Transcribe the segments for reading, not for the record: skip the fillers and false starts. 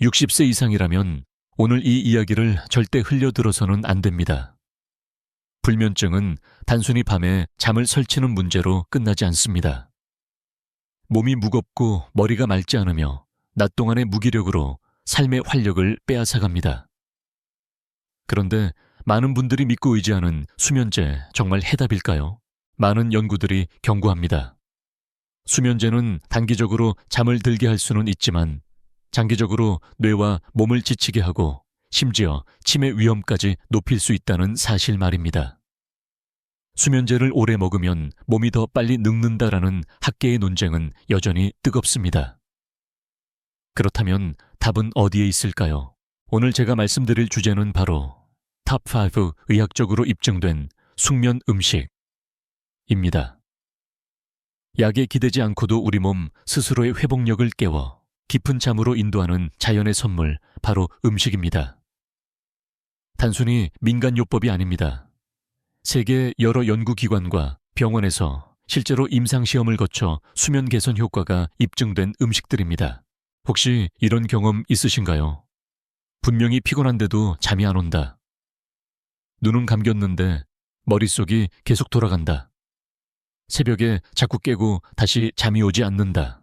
60세 이상이라면 오늘 이 이야기를 절대 흘려들어서는 안 됩니다. 불면증은 단순히 밤에 잠을 설치는 문제로 끝나지 않습니다. 몸이 무겁고 머리가 맑지 않으며 낮 동안의 무기력으로 삶의 활력을 빼앗아갑니다. 그런데 많은 분들이 믿고 의지하는 수면제 정말 해답일까요? 많은 연구들이 경고합니다. 수면제는 단기적으로 잠을 들게 할 수는 있지만 장기적으로 뇌와 몸을 지치게 하고 심지어 치매 위험까지 높일 수 있다는 사실 말입니다. 수면제를 오래 먹으면 몸이 더 빨리 늙는다라는 학계의 논쟁은 여전히 뜨겁습니다. 그렇다면 답은 어디에 있을까요? 오늘 제가 말씀드릴 주제는 바로 탑5 의학적으로 입증된 숙면 음식입니다. 약에 기대지 않고도 우리 몸 스스로의 회복력을 깨워 깊은 잠으로 인도하는 자연의 선물, 바로 음식입니다. 단순히 민간요법이 아닙니다. 세계 여러 연구기관과 병원에서 실제로 임상시험을 거쳐 수면 개선 효과가 입증된 음식들입니다. 혹시 이런 경험 있으신가요? 분명히 피곤한데도 잠이 안 온다. 눈은 감겼는데 머릿속이 계속 돌아간다. 새벽에 자꾸 깨고 다시 잠이 오지 않는다.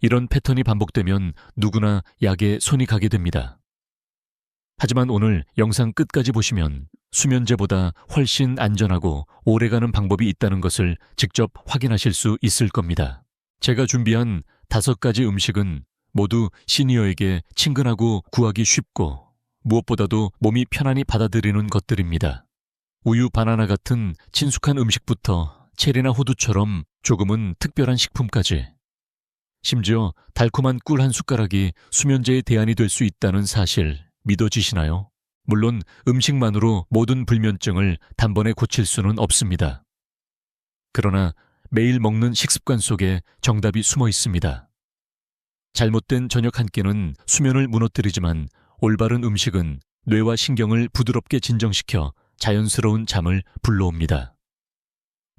이런 패턴이 반복되면 누구나 약에 손이 가게 됩니다. 하지만 오늘 영상 끝까지 보시면 수면제보다 훨씬 안전하고 오래가는 방법이 있다는 것을 직접 확인하실 수 있을 겁니다. 제가 준비한 5가지 음식은 모두 시니어에게 친근하고 구하기 쉽고 무엇보다도 몸이 편안히 받아들이는 것들입니다. 우유, 바나나 같은 친숙한 음식부터 체리나 호두처럼 조금은 특별한 식품까지, 심지어 달콤한 꿀 한 숟가락이 수면제의 대안이 될 수 있다는 사실 믿어지시나요? 물론 음식만으로 모든 불면증을 단번에 고칠 수는 없습니다. 그러나 매일 먹는 식습관 속에 정답이 숨어 있습니다. 잘못된 저녁 한 끼는 수면을 무너뜨리지만 올바른 음식은 뇌와 신경을 부드럽게 진정시켜 자연스러운 잠을 불러옵니다.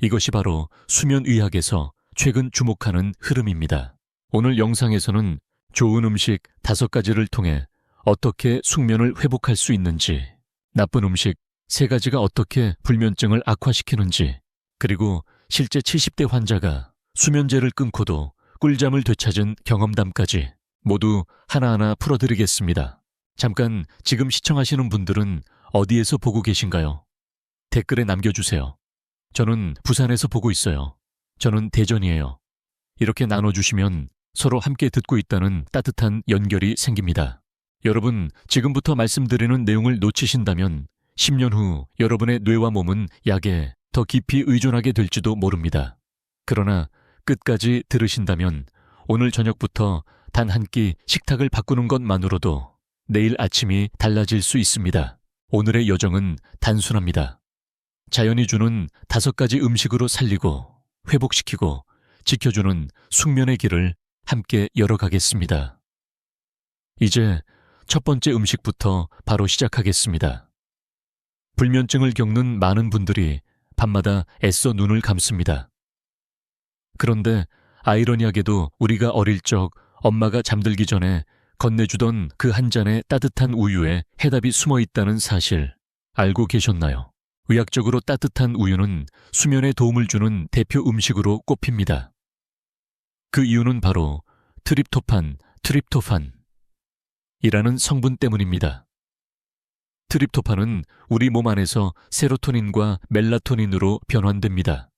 이것이 바로 수면의학에서 최근 주목하는 흐름입니다. 오늘 영상에서는 좋은 음식 5가지를 통해 어떻게 숙면을 회복할 수 있는지, 나쁜 음식 3가지가 어떻게 불면증을 악화시키는지, 그리고 실제 70대 환자가 수면제를 끊고도 꿀잠을 되찾은 경험담까지 모두 하나하나 풀어드리겠습니다. 잠깐 지금 시청하시는 분들은 어디에서 보고 계신가요? 댓글에 남겨주세요. 저는 부산에서 보고 있어요. 저는 대전이에요. 이렇게 나눠주시면 서로 함께 듣고 있다는 따뜻한 연결이 생깁니다. 여러분, 지금부터 말씀드리는 내용을 놓치신다면 10년 후 여러분의 뇌와 몸은 약에 더 깊이 의존하게 될지도 모릅니다. 그러나 끝까지 들으신다면 오늘 저녁부터 단 한 끼 식탁을 바꾸는 것만으로도 내일 아침이 달라질 수 있습니다. 오늘의 여정은 단순합니다. 자연이 주는 5가지 음식으로 살리고 회복시키고 지켜주는 숙면의 길을 함께 열어가겠습니다. 이제 첫 번째 음식부터 바로 시작하겠습니다. 불면증을 겪는 많은 분들이 밤마다 애써 눈을 감습니다. 그런데 아이러니하게도 우리가 어릴 적 엄마가 잠들기 전에 건네주던 그 한 잔의 따뜻한 우유에 해답이 숨어 있다는 사실 알고 계셨나요? 의학적으로 따뜻한 우유는 수면에 도움을 주는 대표 음식으로 꼽힙니다. 그 이유는 바로 트립토판이라는 성분 때문입니다. 트립토판은 우리 몸 안에서 세로토닌과 멜라토닌으로 변환됩니다.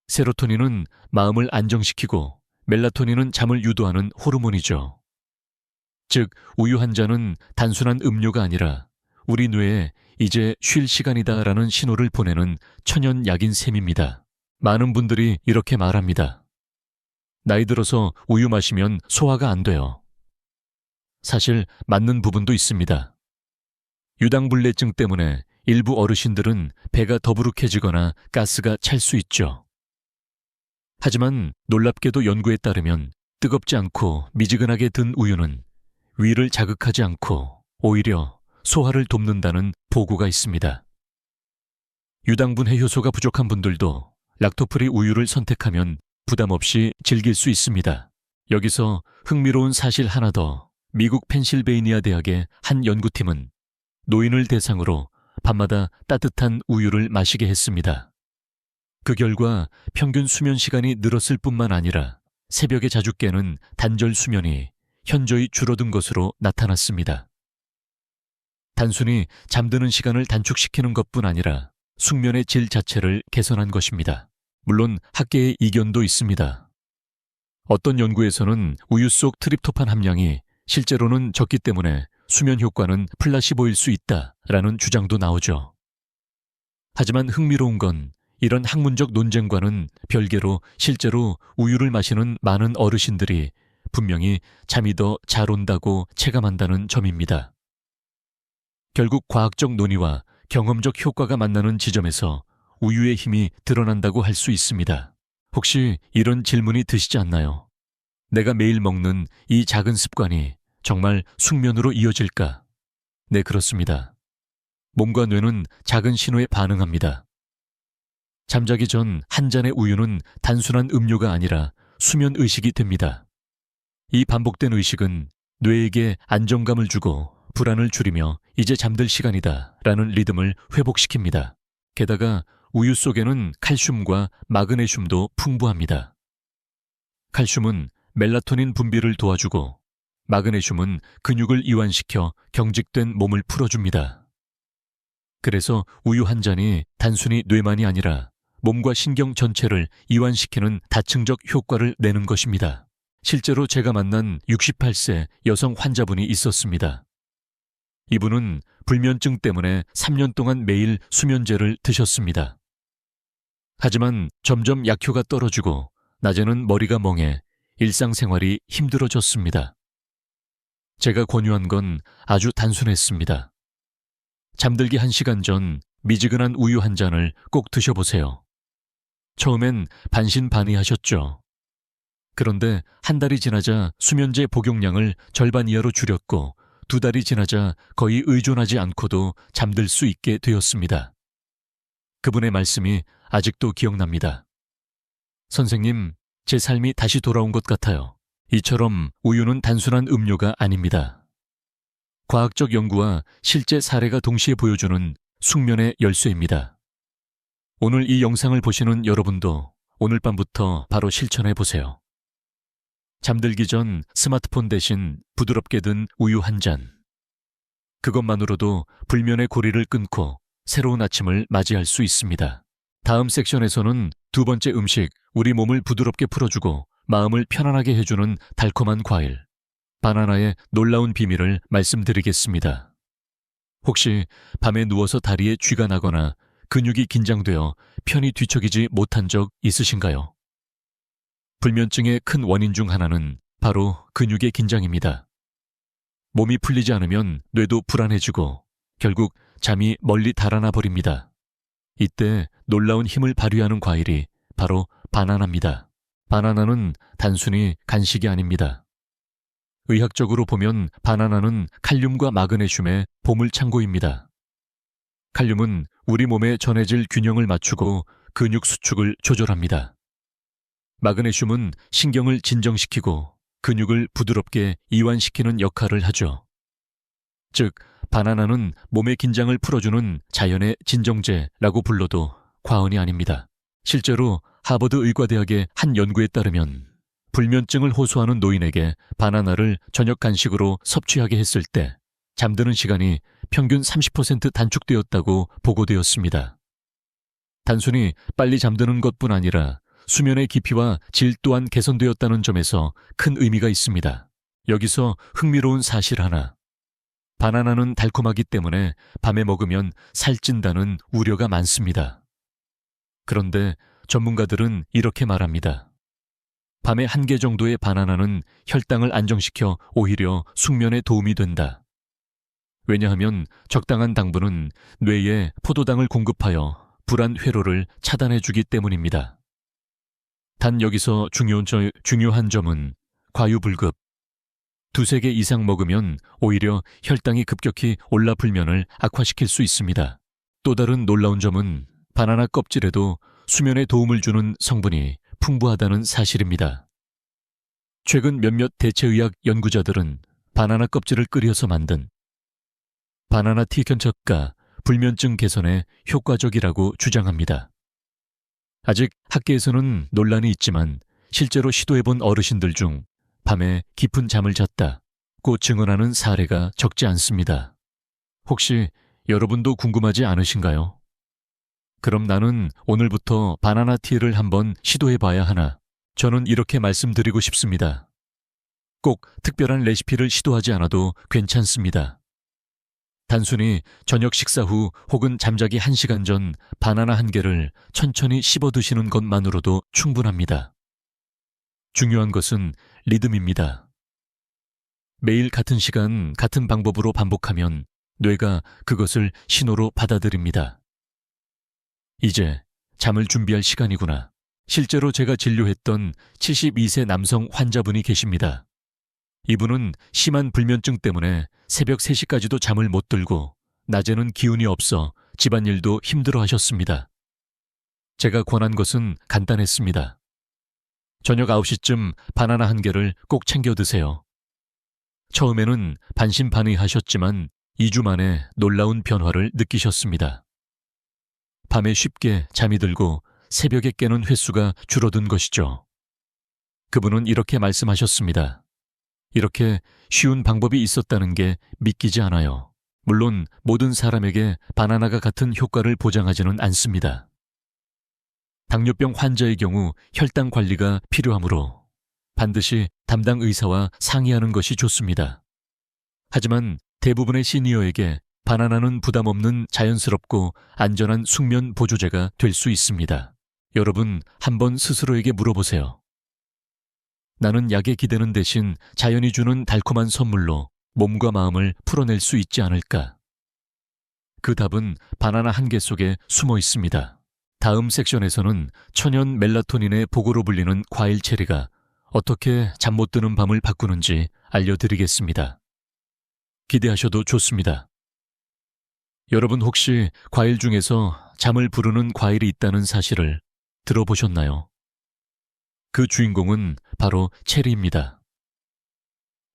세로토닌은 마음을 안정시키고 멜라토닌은 잠을 유도하는 호르몬이죠. 즉, 우유 한 잔은 단순한 음료가 아니라 우리 뇌에 이제 쉴 시간이다라는 신호를 보내는 천연약인 셈입니다. 많은 분들이 이렇게 말합니다. 나이 들어서 우유 마시면 소화가 안 돼요. 사실 맞는 부분도 있습니다. 유당불내증 때문에 일부 어르신들은 배가 더부룩해지거나 가스가 찰 수 있죠. 하지만 놀랍게도 연구에 따르면 뜨겁지 않고 미지근하게 든 우유는 위를 자극하지 않고 오히려 소화를 돕는다는 보고가 있습니다. 유당분 해효소가 부족한 분들도 락토프리 우유를 선택하면 부담 없이 즐길 수 있습니다. 여기서 흥미로운 사실 하나 더 미국 펜실베이니아 대학의 한 연구팀은 노인을 대상으로 밤마다 따뜻한 우유를 마시게 했습니다. 그 결과 평균 수면 시간이 늘었을 뿐만 아니라 새벽에 자주 깨는 단절 수면이 현저히 줄어든 것으로 나타났습니다. 단순히 잠드는 시간을 단축시키는 것뿐 아니라 숙면의 질 자체를 개선한 것입니다. 물론 학계의 이견도 있습니다. 어떤 연구에서는 우유 속 트립토판 함량이 실제로는 적기 때문에 수면 효과는 플라시보일 수 있다라는 주장도 나오죠. 하지만 흥미로운 건 이런 학문적 논쟁과는 별개로 실제로 우유를 마시는 많은 어르신들이 분명히 잠이 더 잘 온다고 체감한다는 점입니다. 결국 과학적 논의와 경험적 효과가 만나는 지점에서 우유의 힘이 드러난다고 할 수 있습니다. 혹시 이런 질문이 드시지 않나요? 내가 매일 먹는 이 작은 습관이 정말 숙면으로 이어질까? 네, 그렇습니다. 몸과 뇌는 작은 신호에 반응합니다. 잠자기 전 한 잔의 우유는 단순한 음료가 아니라 수면 의식이 됩니다. 이 반복된 의식은 뇌에게 안정감을 주고 불안을 줄이며 이제 잠들 시간이다 라는 리듬을 회복시킵니다. 게다가 우유 속에는 칼슘과 마그네슘도 풍부합니다. 칼슘은 멜라토닌 분비를 도와주고 마그네슘은 근육을 이완시켜 경직된 몸을 풀어줍니다. 그래서 우유 한 잔이 단순히 뇌만이 아니라 몸과 신경 전체를 이완시키는 다층적 효과를 내는 것입니다. 실제로 제가 만난 68세 여성 환자분이 있었습니다. 이분은 불면증 때문에 3년 동안 매일 수면제를 드셨습니다. 하지만 점점 약효가 떨어지고 낮에는 머리가 멍해 일상생활이 힘들어졌습니다. 제가 권유한 건 아주 단순했습니다. 잠들기 1시간 전 미지근한 우유 한 잔을 꼭 드셔보세요. 처음엔 반신반의하셨죠. 그런데 한 달이 지나자 수면제 복용량을 절반 이하로 줄였고 2달이 지나자 거의 의존하지 않고도 잠들 수 있게 되었습니다. 그분의 말씀이 아직도 기억납니다. 선생님, 제 삶이 다시 돌아온 것 같아요. 이처럼 우유는 단순한 음료가 아닙니다. 과학적 연구와 실제 사례가 동시에 보여주는 숙면의 열쇠입니다. 오늘 이 영상을 보시는 여러분도 오늘 밤부터 바로 실천해 보세요. 잠들기 전 스마트폰 대신 부드럽게 든 우유 한 잔. 그것만으로도 불면의 고리를 끊고 새로운 아침을 맞이할 수 있습니다. 다음 섹션에서는 두 번째 음식, 우리 몸을 부드럽게 풀어주고 마음을 편안하게 해주는 달콤한 과일, 바나나의 놀라운 비밀을 말씀드리겠습니다. 혹시 밤에 누워서 다리에 쥐가 나거나 근육이 긴장되어 편히 뒤척이지 못한 적 있으신가요? 불면증의 큰 원인 중 하나는 바로 근육의 긴장입니다. 몸이 풀리지 않으면 뇌도 불안해지고 결국 잠이 멀리 달아나 버립니다. 이때 놀라운 힘을 발휘하는 과일이 바로 바나나입니다. 바나나는 단순히 간식이 아닙니다. 의학적으로 보면 바나나는 칼륨과 마그네슘의 보물창고입니다. 칼륨은 우리 몸의 전해질 균형을 맞추고 근육 수축을 조절합니다. 마그네슘은 신경을 진정시키고 근육을 부드럽게 이완시키는 역할을 하죠. 즉, 바나나는 몸의 긴장을 풀어주는 자연의 진정제라고 불러도 과언이 아닙니다. 실제로 하버드 의과대학의 한 연구에 따르면 불면증을 호소하는 노인에게 바나나를 저녁 간식으로 섭취하게 했을 때 잠드는 시간이 평균 30% 단축되었다고 보고되었습니다. 단순히 빨리 잠드는 것뿐 아니라 수면의 깊이와 질 또한 개선되었다는 점에서 큰 의미가 있습니다. 여기서 흥미로운 사실 하나. 바나나는 달콤하기 때문에 밤에 먹으면 살찐다는 우려가 많습니다. 그런데 전문가들은 이렇게 말합니다. 밤에 1개 정도의 바나나는 혈당을 안정시켜 오히려 숙면에 도움이 된다. 왜냐하면 적당한 당분은 뇌에 포도당을 공급하여 불안 회로를 차단해주기 때문입니다. 단 여기서 중요한 점은 과유불급. 2-3개 이상 먹으면 오히려 혈당이 급격히 올라 불면을 악화시킬 수 있습니다. 또 다른 놀라운 점은 바나나 껍질에도 수면에 도움을 주는 성분이 풍부하다는 사실입니다. 최근 몇몇 대체의학 연구자들은 바나나 껍질을 끓여서 만든 바나나 티 견착과 불면증 개선에 효과적이라고 주장합니다. 아직 학계에서는 논란이 있지만 실제로 시도해본 어르신들 중 밤에 깊은 잠을 잤다고 증언하는 사례가 적지 않습니다. 혹시 여러분도 궁금하지 않으신가요? 그럼 나는 오늘부터 바나나 티를 한번 시도해봐야 하나? 저는 이렇게 말씀드리고 싶습니다. 꼭 특별한 레시피를 시도하지 않아도 괜찮습니다. 단순히 저녁 식사 후 혹은 잠자기 1시간 전 바나나 한 개를 천천히 씹어 드시는 것만으로도 충분합니다. 중요한 것은 리듬입니다. 매일 같은 시간, 같은 방법으로 반복하면 뇌가 그것을 신호로 받아들입니다. 이제 잠을 준비할 시간이구나. 실제로 제가 진료했던 72세 남성 환자분이 계십니다. 이분은 심한 불면증 때문에 새벽 3시까지도 잠을 못 들고 낮에는 기운이 없어 집안일도 힘들어 하셨습니다. 제가 권한 것은 간단했습니다. 저녁 9시쯤 바나나 한 개를 꼭 챙겨 드세요. 처음에는 반신반의하셨지만 2주 만에 놀라운 변화를 느끼셨습니다. 밤에 쉽게 잠이 들고 새벽에 깨는 횟수가 줄어든 것이죠. 그분은 이렇게 말씀하셨습니다. 이렇게 쉬운 방법이 있었다는 게 믿기지 않아요. 물론 모든 사람에게 바나나가 같은 효과를 보장하지는 않습니다. 당뇨병 환자의 경우 혈당 관리가 필요하므로 반드시 담당 의사와 상의하는 것이 좋습니다. 하지만 대부분의 시니어에게 바나나는 부담 없는 자연스럽고 안전한 숙면 보조제가 될 수 있습니다. 여러분, 한번 스스로에게 물어보세요. 나는 약에 기대는 대신 자연이 주는 달콤한 선물로 몸과 마음을 풀어낼 수 있지 않을까? 그 답은 바나나 한 개 속에 숨어 있습니다. 다음 섹션에서는 천연 멜라토닌의 보고로 불리는 과일 체리가 어떻게 잠 못 드는 밤을 바꾸는지 알려드리겠습니다. 기대하셔도 좋습니다. 여러분 혹시 과일 중에서 잠을 부르는 과일이 있다는 사실을 들어보셨나요? 그 주인공은 바로 체리입니다.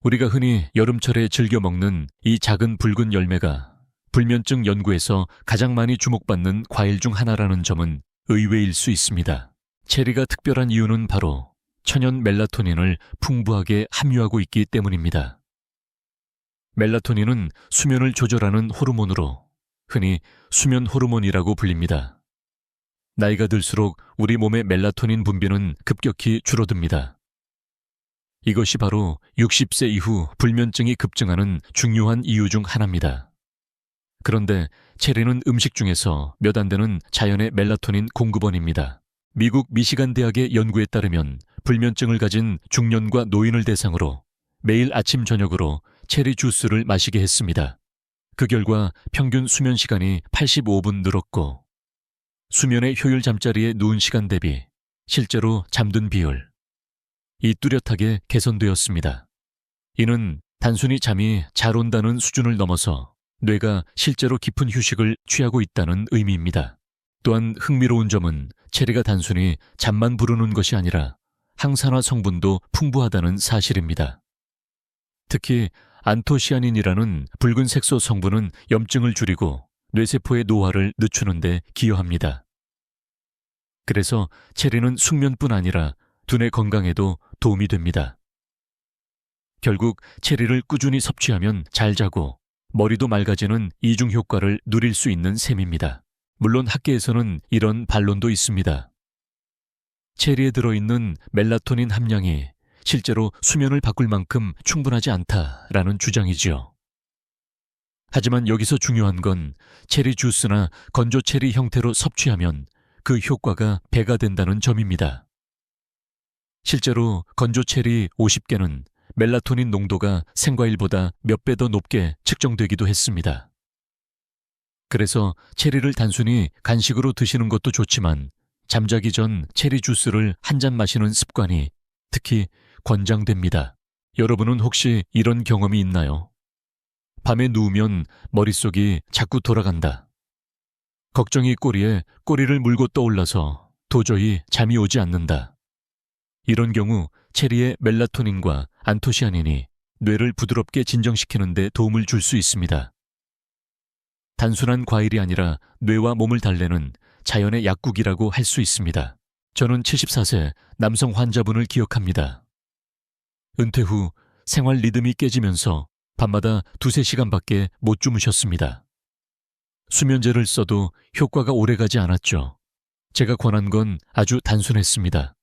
우리가 흔히 여름철에 즐겨 먹는 이 작은 붉은 열매가 불면증 연구에서 가장 많이 주목받는 과일 중 하나라는 점은 의외일 수 있습니다. 체리가 특별한 이유는 바로 천연 멜라토닌을 풍부하게 함유하고 있기 때문입니다. 멜라토닌은 수면을 조절하는 호르몬으로 흔히 수면 호르몬이라고 불립니다. 나이가 들수록 우리 몸의 멜라토닌 분비는 급격히 줄어듭니다. 이것이 바로 60세 이후 불면증이 급증하는 중요한 이유 중 하나입니다. 그런데 체리는 음식 중에서 몇 안 되는 자연의 멜라토닌 공급원입니다. 미국 미시간 대학의 연구에 따르면 불면증을 가진 중년과 노인을 대상으로 매일 아침 저녁으로 체리 주스를 마시게 했습니다. 그 결과 평균 수면 시간이 85분 늘었고 수면의 효율 잠자리에 누운 시간 대비 실제로 잠든 비율 이 뚜렷하게 개선되었습니다. 이는 단순히 잠이 잘 온다는 수준을 넘어서 뇌가 실제로 깊은 휴식을 취하고 있다는 의미입니다. 또한 흥미로운 점은 체리가 단순히 잠만 부르는 것이 아니라 항산화 성분도 풍부하다는 사실입니다. 특히 안토시아닌이라는 붉은 색소 성분은 염증을 줄이고 뇌세포의 노화를 늦추는 데 기여합니다. 그래서 체리는 숙면뿐 아니라 두뇌 건강에도 도움이 됩니다. 결국 체리를 꾸준히 섭취하면 잘 자고 머리도 맑아지는 이중 효과를 누릴 수 있는 셈입니다. 물론 학계에서는 이런 반론도 있습니다. 체리에 들어있는 멜라토닌 함량이 실제로 수면을 바꿀 만큼 충분하지 않다라는 주장이지요. 하지만 여기서 중요한 건 체리 주스나 건조 체리 형태로 섭취하면 그 효과가 배가 된다는 점입니다. 실제로 건조 체리 50개는 멜라토닌 농도가 생과일보다 몇 배 더 높게 측정되기도 했습니다. 그래서 체리를 단순히 간식으로 드시는 것도 좋지만 잠자기 전 체리 주스를 한 잔 마시는 습관이 특히 권장됩니다. 여러분은 혹시 이런 경험이 있나요? 밤에 누우면 머릿속이 자꾸 돌아간다. 걱정이 꼬리에 꼬리를 물고 떠올라서 도저히 잠이 오지 않는다. 이런 경우 체리의 멜라토닌과 안토시아닌이 뇌를 부드럽게 진정시키는 데 도움을 줄 수 있습니다. 단순한 과일이 아니라 뇌와 몸을 달래는 자연의 약국이라고 할 수 있습니다. 저는 74세 남성 환자분을 기억합니다. 은퇴 후 생활 리듬이 깨지면서 밤마다 2~3시간밖에 못 주무셨습니다. 수면제를 써도 효과가 오래가지 않았죠. 제가 권한 건 아주 단순했습니다.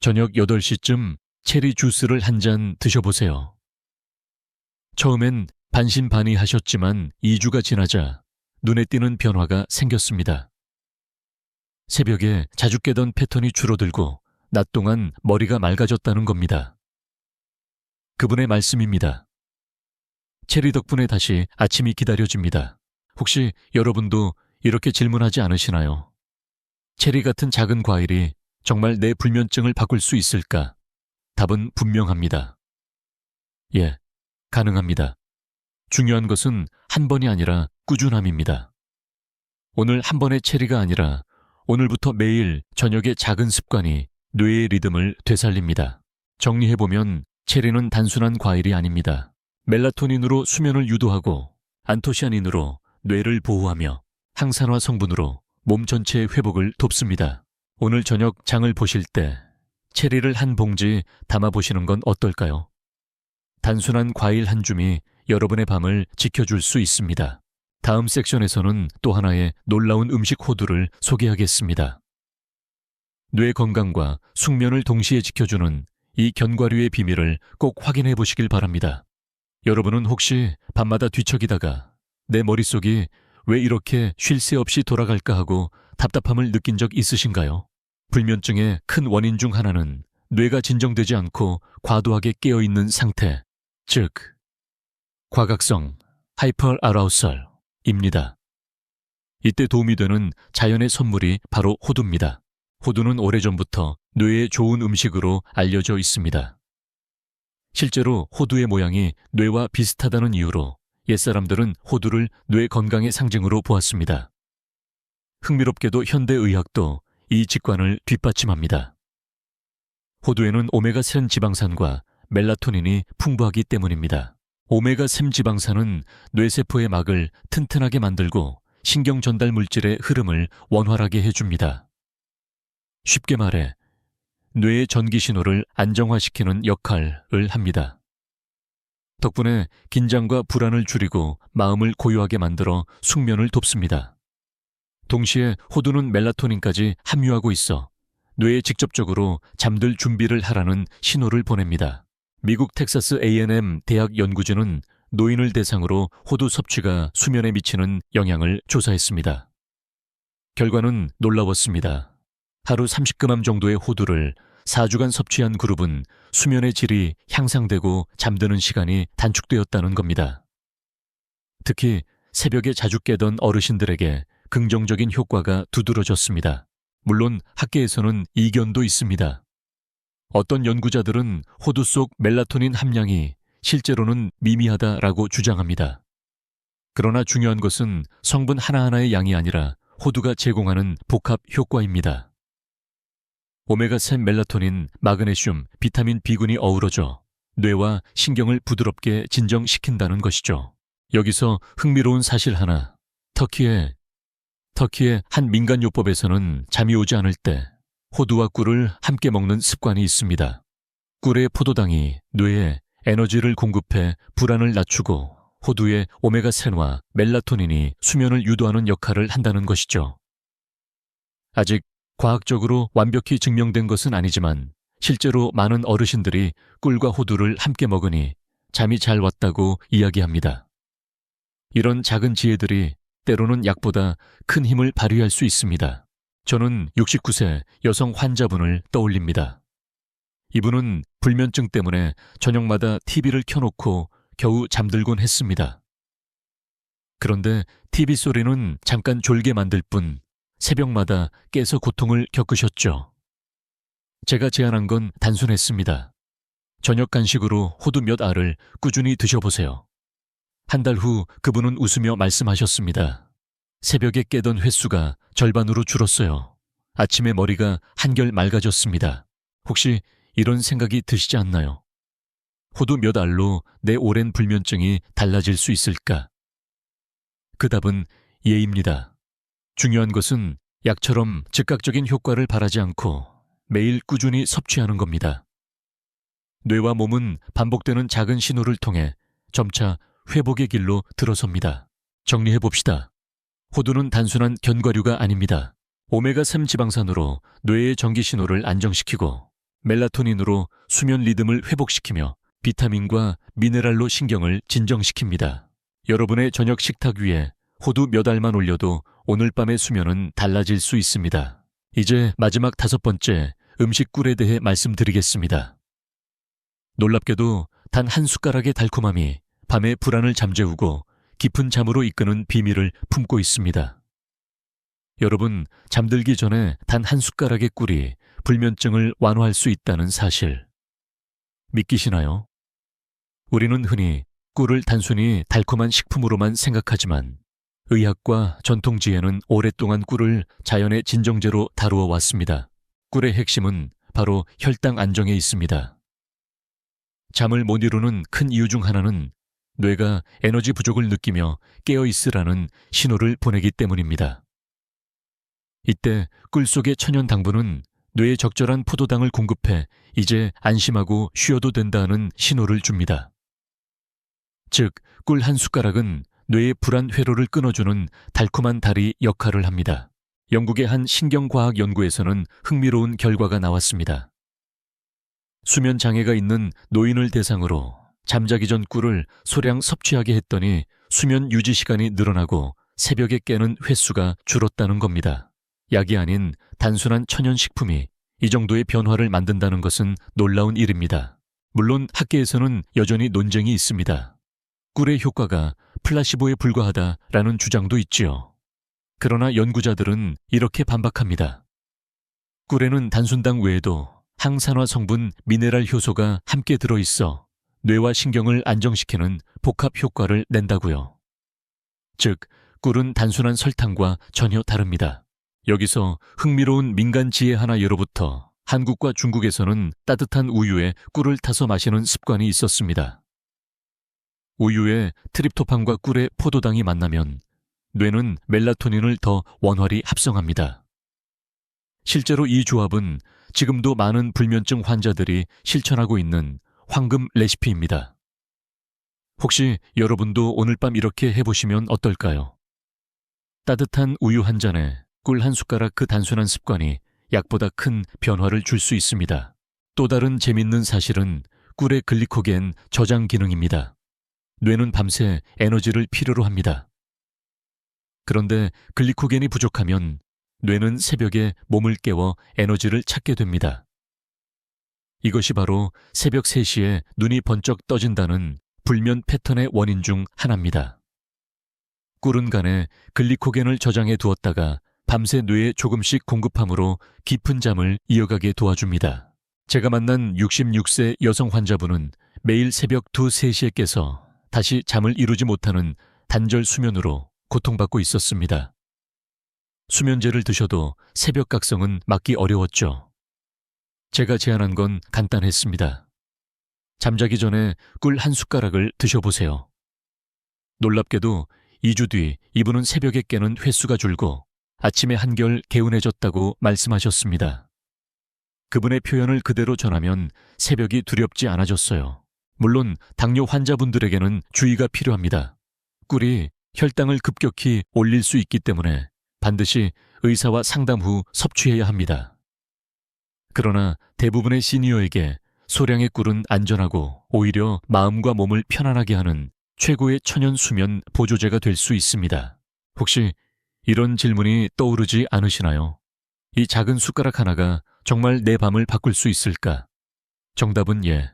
저녁 8시쯤 체리 주스를 한 잔 드셔보세요. 처음엔 반신반의하셨지만 2주가 지나자 눈에 띄는 변화가 생겼습니다. 새벽에 자주 깨던 패턴이 줄어들고 낮 동안 머리가 맑아졌다는 겁니다. 그분의 말씀입니다. 체리 덕분에 다시 아침이 기다려집니다. 혹시 여러분도 이렇게 질문하지 않으시나요? 체리 같은 작은 과일이 정말 내 불면증을 바꿀 수 있을까? 답은 분명합니다. 예, 가능합니다. 중요한 것은 한 번이 아니라 꾸준함입니다. 오늘 한 번의 체리가 아니라 오늘부터 매일 저녁의 작은 습관이 뇌의 리듬을 되살립니다. 정리해보면 체리는 단순한 과일이 아닙니다. 멜라토닌으로 수면을 유도하고 안토시아닌으로 뇌를 보호하며 항산화 성분으로 몸 전체의 회복을 돕습니다. 오늘 저녁 장을 보실 때 체리를 한 봉지 담아보시는 건 어떨까요? 단순한 과일 한 줌이 여러분의 밤을 지켜줄 수 있습니다. 다음 섹션에서는 또 하나의 놀라운 음식 호두를 소개하겠습니다. 뇌 건강과 숙면을 동시에 지켜주는 이 견과류의 비밀을 꼭 확인해 보시길 바랍니다. 여러분은 혹시 밤마다 뒤척이다가 내 머릿속이 왜 이렇게 쉴 새 없이 돌아갈까 하고 답답함을 느낀 적 있으신가요? 불면증의 큰 원인 중 하나는 뇌가 진정되지 않고 과도하게 깨어있는 상태, 즉 과각성 하이퍼아라우설입니다. 이때 도움이 되는 자연의 선물이 바로 호두입니다. 호두는 오래전부터 뇌에 좋은 음식으로 알려져 있습니다. 실제로 호두의 모양이 뇌와 비슷하다는 이유로 옛사람들은 호두를 뇌 건강의 상징으로 보았습니다. 흥미롭게도 현대의학도 이 직관을 뒷받침합니다. 호두에는 오메가3 지방산과 멜라토닌이 풍부하기 때문입니다. 오메가3 지방산은 뇌세포의 막을 튼튼하게 만들고 신경 전달 물질의 흐름을 원활하게 해줍니다. 쉽게 말해 뇌의 전기 신호를 안정화시키는 역할을 합니다. 덕분에 긴장과 불안을 줄이고 마음을 고요하게 만들어 숙면을 돕습니다. 동시에 호두는 멜라토닌까지 함유하고 있어 뇌에 직접적으로 잠들 준비를 하라는 신호를 보냅니다. 미국 텍사스 A&M 대학 연구진은 노인을 대상으로 호두 섭취가 수면에 미치는 영향을 조사했습니다. 결과는 놀라웠습니다. 하루 30g 정도의 호두를 4주간 섭취한 그룹은 수면의 질이 향상되고 잠드는 시간이 단축되었다는 겁니다. 특히 새벽에 자주 깨던 어르신들에게 긍정적인 효과가 두드러졌습니다. 물론 학계에서는 이견도 있습니다. 어떤 연구자들은 호두 속 멜라토닌 함량이 실제로는 미미하다라고 주장합니다. 그러나 중요한 것은 성분 하나하나의 양이 아니라 호두가 제공하는 복합 효과입니다. 오메가3 멜라토닌, 마그네슘, 비타민 B군이 어우러져 뇌와 신경을 부드럽게 진정시킨다는 것이죠. 여기서 흥미로운 사실 하나, 터키의 한 민간요법에서는 잠이 오지 않을 때 호두와 꿀을 함께 먹는 습관이 있습니다. 꿀의 포도당이 뇌에 에너지를 공급해 불안을 낮추고 호두의 오메가3와 멜라토닌이 수면을 유도하는 역할을 한다는 것이죠. 아직 과학적으로 완벽히 증명된 것은 아니지만 실제로 많은 어르신들이 꿀과 호두를 함께 먹으니 잠이 잘 왔다고 이야기합니다. 이런 작은 지혜들이 때로는 약보다 큰 힘을 발휘할 수 있습니다. 저는 69세 여성 환자분을 떠올립니다. 이분은 불면증 때문에 저녁마다 TV를 켜놓고 겨우 잠들곤 했습니다. 그런데 TV 소리는 잠깐 졸게 만들 뿐 새벽마다 깨서 고통을 겪으셨죠. 제가 제안한 건 단순했습니다. 저녁 간식으로 호두 몇 알을 꾸준히 드셔보세요. 한 달 후 그분은 웃으며 말씀하셨습니다. 새벽에 깨던 횟수가 절반으로 줄었어요. 아침에 머리가 한결 맑아졌습니다. 혹시 이런 생각이 드시지 않나요? 호두 몇 알로 내 오랜 불면증이 달라질 수 있을까? 그 답은 예입니다. 중요한 것은 약처럼 즉각적인 효과를 바라지 않고 매일 꾸준히 섭취하는 겁니다. 뇌와 몸은 반복되는 작은 신호를 통해 점차 회복의 길로 들어섭니다. 정리해봅시다. 호두는 단순한 견과류가 아닙니다. 오메가3 지방산으로 뇌의 전기 신호를 안정시키고 멜라토닌으로 수면 리듬을 회복시키며 비타민과 미네랄로 신경을 진정시킵니다. 여러분의 저녁 식탁 위에 호두 몇 알만 올려도 오늘 밤의 수면은 달라질 수 있습니다. 이제 마지막 5번째 음식 꿀에 대해 말씀드리겠습니다. 놀랍게도 단 한 숟가락의 달콤함이 밤의 불안을 잠재우고 깊은 잠으로 이끄는 비밀을 품고 있습니다. 여러분, 잠들기 전에 단 한 숟가락의 꿀이 불면증을 완화할 수 있다는 사실 믿기시나요? 우리는 흔히 꿀을 단순히 달콤한 식품으로만 생각하지만 의학과 전통지혜는 오랫동안 꿀을 자연의 진정제로 다루어 왔습니다. 꿀의 핵심은 바로 혈당 안정에 있습니다. 잠을 못 이루는 큰 이유 중 하나는 뇌가 에너지 부족을 느끼며 깨어 있으라는 신호를 보내기 때문입니다. 이때 꿀 속의 천연 당분은 뇌에 적절한 포도당을 공급해 이제 안심하고 쉬어도 된다는 신호를 줍니다. 즉, 꿀 한 숟가락은 뇌의 불안 회로를 끊어주는 달콤한 달이 역할을 합니다. 영국의 한 신경과학 연구에서는 흥미로운 결과가 나왔습니다. 수면 장애가 있는 노인을 대상으로 잠자기 전 꿀을 소량 섭취하게 했더니 수면 유지 시간이 늘어나고 새벽에 깨는 횟수가 줄었다는 겁니다. 약이 아닌 단순한 천연식품이 이 정도의 변화를 만든다는 것은 놀라운 일입니다. 물론 학계에서는 여전히 논쟁이 있습니다. 꿀의 효과가 플라시보에 불과하다라는 주장도 있지요. 그러나 연구자들은 이렇게 반박합니다. 꿀에는 단순당 외에도 항산화 성분 미네랄 효소가 함께 들어있어 뇌와 신경을 안정시키는 복합 효과를 낸다고요. 즉, 꿀은 단순한 설탕과 전혀 다릅니다. 여기서 흥미로운 민간 지혜 하나 예로부터 한국과 중국에서는 따뜻한 우유에 꿀을 타서 마시는 습관이 있었습니다. 우유에 트립토판과 꿀의 포도당이 만나면 뇌는 멜라토닌을 더 원활히 합성합니다. 실제로 이 조합은 지금도 많은 불면증 환자들이 실천하고 있는 황금 레시피입니다. 혹시 여러분도 오늘 밤 이렇게 해보시면 어떨까요? 따뜻한 우유 한 잔에 꿀 한 숟가락 그 단순한 습관이 약보다 큰 변화를 줄 수 있습니다. 또 다른 재밌는 사실은 꿀의 글리코겐 저장 기능입니다. 뇌는 밤새 에너지를 필요로 합니다. 그런데 글리코겐이 부족하면 뇌는 새벽에 몸을 깨워 에너지를 찾게 됩니다. 이것이 바로 새벽 3시에 눈이 번쩍 떠진다는 불면 패턴의 원인 중 하나입니다. 꿀은 간에 글리코겐을 저장해 두었다가 밤새 뇌에 조금씩 공급함으로 깊은 잠을 이어가게 도와줍니다. 제가 만난 66세 여성 환자분은 매일 새벽 2, 3시에 깨서 다시 잠을 이루지 못하는 단절 수면으로 고통받고 있었습니다. 수면제를 드셔도 새벽 각성은 막기 어려웠죠. 제가 제안한 건 간단했습니다. 잠자기 전에 꿀 한 숟가락을 드셔보세요. 놀랍게도 2주 뒤 이분은 새벽에 깨는 횟수가 줄고 아침에 한결 개운해졌다고 말씀하셨습니다. 그분의 표현을 그대로 전하면 새벽이 두렵지 않아졌어요. 물론 당뇨 환자분들에게는 주의가 필요합니다. 꿀이 혈당을 급격히 올릴 수 있기 때문에 반드시 의사와 상담 후 섭취해야 합니다. 그러나 대부분의 시니어에게 소량의 꿀은 안전하고 오히려 마음과 몸을 편안하게 하는 최고의 천연 수면 보조제가 될 수 있습니다. 혹시 이런 질문이 떠오르지 않으시나요? 이 작은 숟가락 하나가 정말 내 밤을 바꿀 수 있을까? 정답은 예.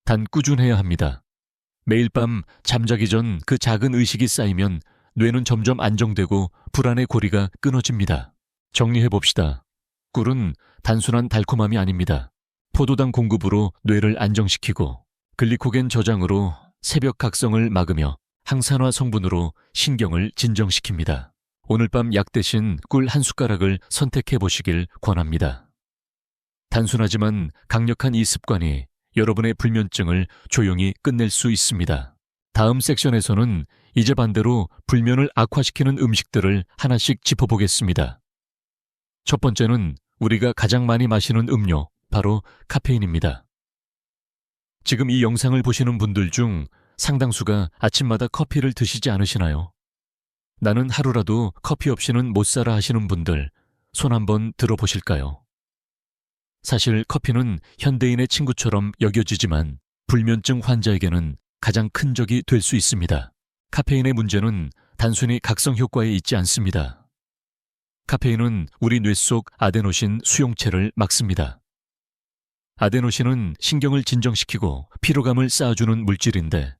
단 꾸준해야 합니다. 매일 밤 잠자기 전 그 작은 의식이 쌓이면 뇌는 점점 안정되고 불안의 고리가 끊어집니다. 정리해봅시다. 꿀은 단순한 달콤함이 아닙니다. 포도당 공급으로 뇌를 안정시키고 글리코겐 저장으로 새벽 각성을 막으며 항산화 성분으로 신경을 진정시킵니다. 오늘 밤 약 대신 꿀 한 숟가락을 선택해 보시길 권합니다. 단순하지만 강력한 이 습관이 여러분의 불면증을 조용히 끝낼 수 있습니다. 다음 섹션에서는 이제 반대로 불면을 악화시키는 음식들을 하나씩 짚어보겠습니다. 첫 번째는 우리가 가장 많이 마시는 음료, 바로 카페인입니다. 지금 이 영상을 보시는 분들 중 상당수가 아침마다 커피를 드시지 않으시나요? 나는 하루라도 커피 없이는 못 살아 하시는 분들, 손 한번 들어보실까요? 사실 커피는 현대인의 친구처럼 여겨지지만 불면증 환자에게는 가장 큰 적이 될 수 있습니다. 카페인의 문제는 단순히 각성 효과에 있지 않습니다. 카페인은 우리 뇌 속 아데노신 수용체를 막습니다. 아데노신은 신경을 진정시키고 피로감을 쌓아주는 물질인데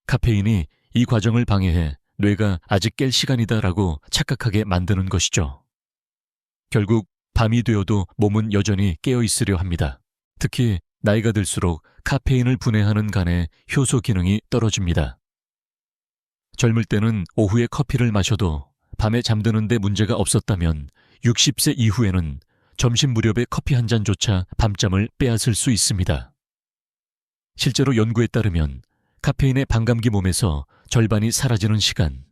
카페인이 이 과정을 방해해 뇌가 아직 깰 시간이다라고 착각하게 만드는 것이죠. 결국 밤이 되어도 몸은 여전히 깨어 있으려 합니다. 특히 나이가 들수록 카페인을 분해하는 간의 효소 기능이 떨어집니다. 젊을 때는 오후에 커피를 마셔도 밤에 잠드는 데 문제가 없었다면 60세 이후에는 점심 무렵에 커피 한 잔조차 밤잠을 빼앗을 수 있습니다. 실제로 연구에 따르면 카페인의 반감기 몸에서 절반이 사라지는 시간은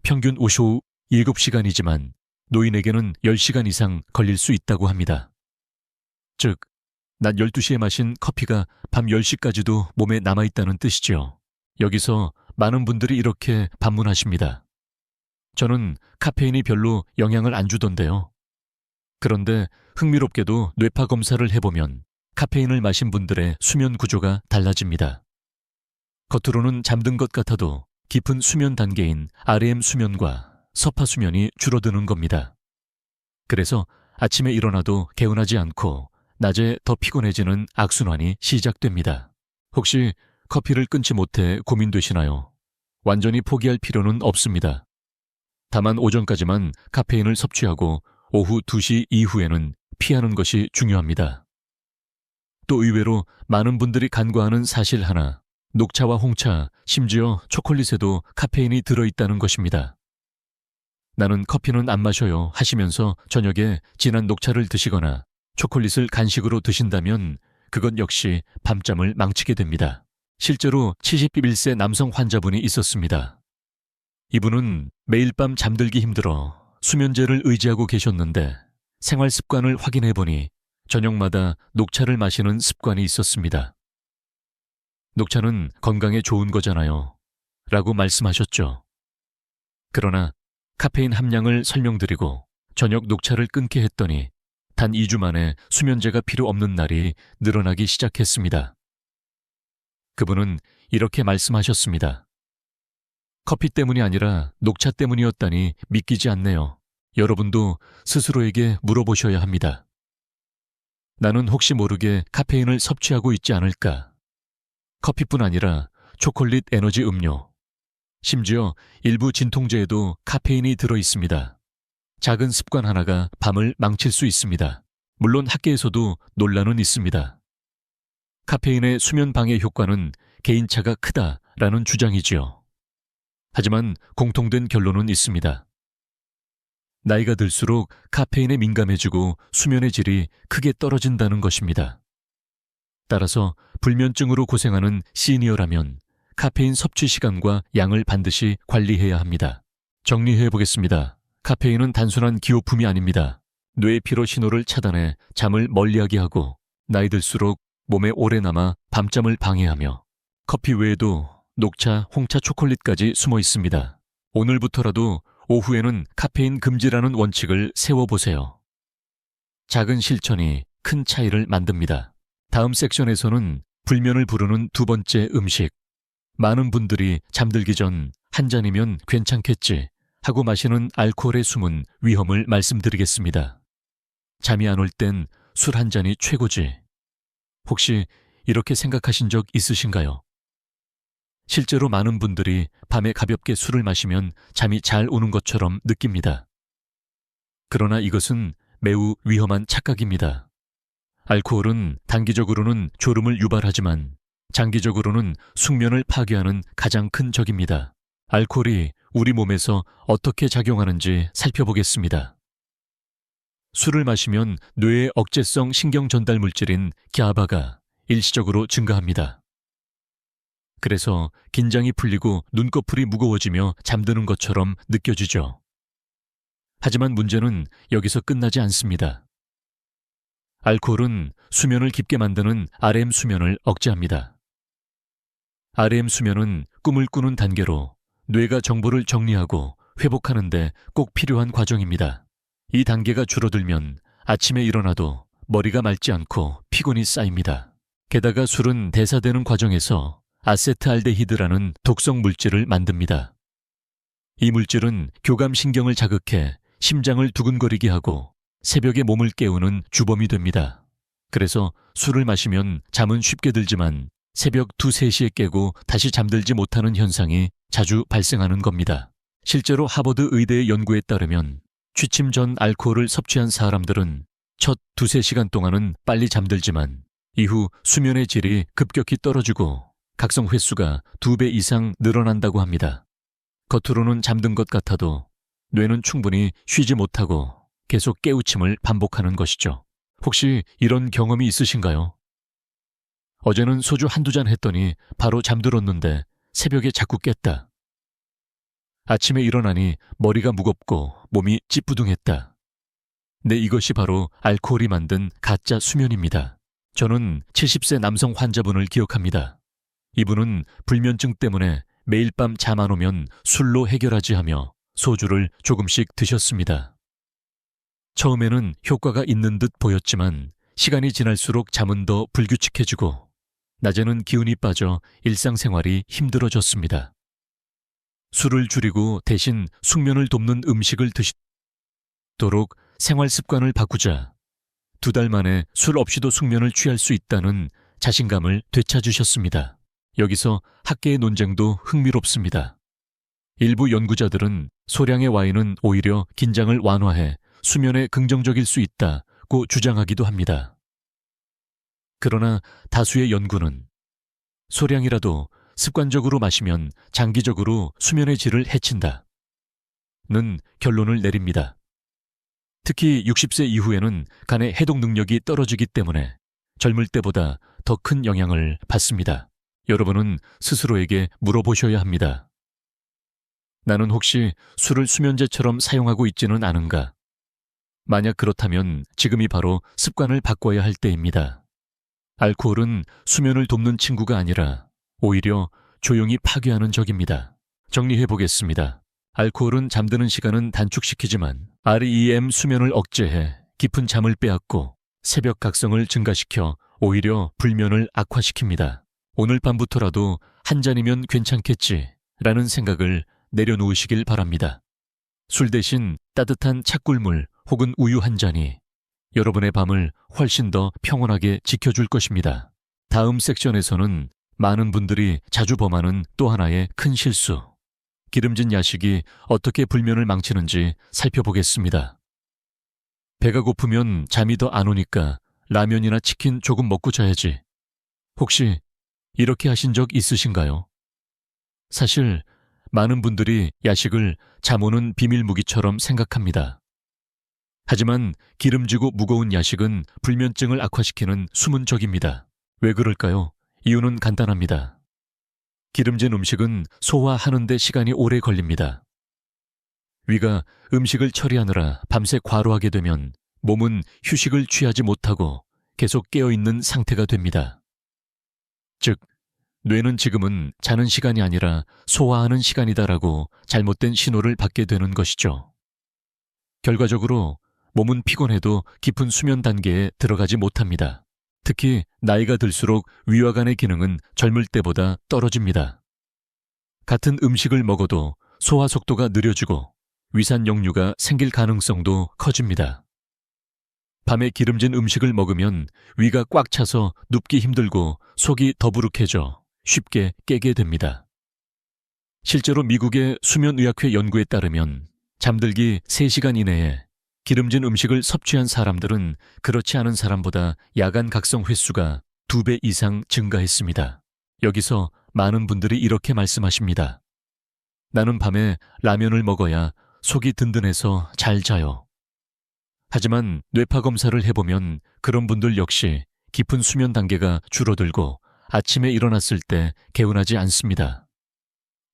평균 오후 7시간이지만 노인에게는 10시간 이상 걸릴 수 있다고 합니다. 즉, 낮 12시에 마신 커피가 밤 10시까지도 몸에 남아있다는 뜻이죠. 여기서 많은 분들이 이렇게 반문하십니다. 저는 카페인이 별로 영향을 안 주던데요. 그런데 흥미롭게도 뇌파 검사를 해보면 카페인을 마신 분들의 수면 구조가 달라집니다. 겉으로는 잠든 것 같아도 깊은 수면 단계인 REM 수면과 서파 수면이 줄어드는 겁니다. 그래서 아침에 일어나도 개운하지 않고 낮에 더 피곤해지는 악순환이 시작됩니다. 혹시 커피를 끊지 못해 고민되시나요? 완전히 포기할 필요는 없습니다. 다만 오전까지만 카페인을 섭취하고 오후 2시 이후에는 피하는 것이 중요합니다. 또 의외로 많은 분들이 간과하는 사실 하나, 녹차와 홍차, 심지어 초콜릿에도 카페인이 들어있다는 것입니다. 나는 커피는 안 마셔요 하시면서 저녁에 진한 녹차를 드시거나 초콜릿을 간식으로 드신다면 그것 역시 밤잠을 망치게 됩니다. 실제로 71세 남성 환자분이 있었습니다. 이분은 매일 밤 잠들기 힘들어 수면제를 의지하고 계셨는데 생활 습관을 확인해보니 저녁마다 녹차를 마시는 습관이 있었습니다. 녹차는 건강에 좋은 거잖아요. 라고 말씀하셨죠. 그러나 카페인 함량을 설명드리고 저녁 녹차를 끊게 했더니 단 2주 만에 수면제가 필요 없는 날이 늘어나기 시작했습니다. 그분은 이렇게 말씀하셨습니다. 커피 때문이 아니라 녹차 때문이었다니 믿기지 않네요. 여러분도 스스로에게 물어보셔야 합니다. 나는 혹시 모르게 카페인을 섭취하고 있지 않을까? 커피뿐 아니라 초콜릿 에너지 음료, 심지어 일부 진통제에도 카페인이 들어있습니다. 작은 습관 하나가 밤을 망칠 수 있습니다. 물론 학계에서도 논란은 있습니다. 카페인의 수면 방해 효과는 개인차가 크다라는 주장이지요. 하지만 공통된 결론은 있습니다. 나이가 들수록 카페인에 민감해지고 수면의 질이 크게 떨어진다는 것입니다. 따라서 불면증으로 고생하는 시니어라면 카페인 섭취 시간과 양을 반드시 관리해야 합니다. 정리해보겠습니다. 카페인은 단순한 기호품이 아닙니다. 뇌의 피로 신호를 차단해 잠을 멀리하게 하고 나이 들수록 몸에 오래 남아 밤잠을 방해하며 커피 외에도 녹차, 홍차, 초콜릿까지 숨어 있습니다. 오늘부터라도 오후에는 카페인 금지라는 원칙을 세워보세요. 작은 실천이 큰 차이를 만듭니다. 다음 섹션에서는 불면을 부르는 두 번째 음식. 많은 분들이 잠들기 전 한 잔이면 괜찮겠지 하고 마시는 알코올의 숨은 위험을 말씀드리겠습니다. 잠이 안 올 땐 술 한 잔이 최고지. 혹시 이렇게 생각하신 적 있으신가요? 실제로 많은 분들이 밤에 가볍게 술을 마시면 잠이 잘 오는 것처럼 느낍니다. 그러나 이것은 매우 위험한 착각입니다. 알코올은 단기적으로는 졸음을 유발하지만 장기적으로는 숙면을 파괴하는 가장 큰 적입니다. 알코올이 우리 몸에서 어떻게 작용하는지 살펴보겠습니다. 술을 마시면 뇌의 억제성 신경 전달 물질인 GABA가 일시적으로 증가합니다. 그래서 긴장이 풀리고 눈꺼풀이 무거워지며 잠드는 것처럼 느껴지죠. 하지만 문제는 여기서 끝나지 않습니다. 알코올은 수면을 깊게 만드는 REM 수면을 억제합니다. REM 수면은 꿈을 꾸는 단계로 뇌가 정보를 정리하고 회복하는 데 꼭 필요한 과정입니다. 이 단계가 줄어들면 아침에 일어나도 머리가 맑지 않고 피곤이 쌓입니다. 게다가 술은 대사되는 과정에서 아세트알데히드라는 독성 물질을 만듭니다. 이 물질은 교감신경을 자극해 심장을 두근거리게 하고 새벽에 몸을 깨우는 주범이 됩니다. 그래서 술을 마시면 잠은 쉽게 들지만 새벽 2, 3시에 깨고 다시 잠들지 못하는 현상이 자주 발생하는 겁니다. 실제로 하버드 의대의 연구에 따르면 취침 전 알코올을 섭취한 사람들은 첫 2, 3시간 동안은 빨리 잠들지만 이후 수면의 질이 급격히 떨어지고 각성 횟수가 2배 이상 늘어난다고 합니다. 겉으로는 잠든 것 같아도 뇌는 충분히 쉬지 못하고 계속 깨우침을 반복하는 것이죠. 혹시 이런 경험이 있으신가요? 어제는 소주 한두 잔 했더니 바로 잠들었는데 새벽에 자꾸 깼다. 아침에 일어나니 머리가 무겁고 몸이 찌뿌둥했다. 네, 이것이 바로 알코올이 만든 가짜 수면입니다. 저는 70세 남성 환자분을 기억합니다. 이분은 불면증 때문에 매일 밤 잠 안 오면 술로 해결하지 하며 소주를 조금씩 드셨습니다. 처음에는 효과가 있는 듯 보였지만 시간이 지날수록 잠은 더 불규칙해지고 낮에는 기운이 빠져 일상생활이 힘들어졌습니다. 술을 줄이고 대신 숙면을 돕는 음식을 드시도록 생활 습관을 바꾸자 2달 만에 술 없이도 숙면을 취할 수 있다는 자신감을 되찾으셨습니다. 여기서 학계의 논쟁도 흥미롭습니다. 일부 연구자들은 소량의 와인은 오히려 긴장을 완화해 수면에 긍정적일 수 있다고 주장하기도 합니다. 그러나 다수의 연구는 소량이라도 습관적으로 마시면 장기적으로 수면의 질을 해친다는 결론을 내립니다. 특히 60세 이후에는 간의 해독 능력이 떨어지기 때문에 젊을 때보다 더 큰 영향을 받습니다. 여러분은 스스로에게 물어보셔야 합니다. 나는 혹시 술을 수면제처럼 사용하고 있지는 않은가? 만약 그렇다면 지금이 바로 습관을 바꿔야 할 때입니다. 알코올은 수면을 돕는 친구가 아니라 오히려 조용히 파괴하는 적입니다. 정리해 보겠습니다. 알코올은 잠드는 시간은 단축시키지만 REM 수면을 억제해 깊은 잠을 빼앗고 새벽 각성을 증가시켜 오히려 불면을 악화시킵니다. 오늘 밤부터라도 한 잔이면 괜찮겠지라는 생각을 내려놓으시길 바랍니다. 술 대신 따뜻한 착꿀물 혹은 우유 한 잔이 여러분의 밤을 훨씬 더 평온하게 지켜줄 것입니다. 다음 섹션에서는 많은 분들이 자주 범하는 또 하나의 큰 실수, 기름진 야식이 어떻게 불면을 망치는지 살펴보겠습니다. 배가 고프면 잠이 더 안 오니까 라면이나 치킨 조금 먹고 자야지. 혹시 이렇게 하신 적 있으신가요? 사실 많은 분들이 야식을 잠 오는 비밀 무기처럼 생각합니다. 하지만 기름지고 무거운 야식은 불면증을 악화시키는 숨은 적입니다. 왜 그럴까요? 이유는 간단합니다. 기름진 음식은 소화하는 데 시간이 오래 걸립니다. 위가 음식을 처리하느라 밤새 과로하게 되면 몸은 휴식을 취하지 못하고 계속 깨어있는 상태가 됩니다. 즉, 뇌는 지금은 자는 시간이 아니라 소화하는 시간이다라고 잘못된 신호를 받게 되는 것이죠. 결과적으로 몸은 피곤해도 깊은 수면 단계에 들어가지 못합니다. 특히 나이가 들수록 위와 간의 기능은 젊을 때보다 떨어집니다. 같은 음식을 먹어도 소화 속도가 느려지고 위산 역류가 생길 가능성도 커집니다. 밤에 기름진 음식을 먹으면 위가 꽉 차서 눕기 힘들고 속이 더부룩해져 쉽게 깨게 됩니다. 실제로 미국의 수면의학회 연구에 따르면 잠들기 3시간 이내에 기름진 음식을 섭취한 사람들은 그렇지 않은 사람보다 야간 각성 횟수가 2배 이상 증가했습니다. 여기서 많은 분들이 이렇게 말씀하십니다. 나는 밤에 라면을 먹어야 속이 든든해서 잘 자요. 하지만 뇌파 검사를 해보면 그런 분들 역시 깊은 수면 단계가 줄어들고 아침에 일어났을 때 개운하지 않습니다.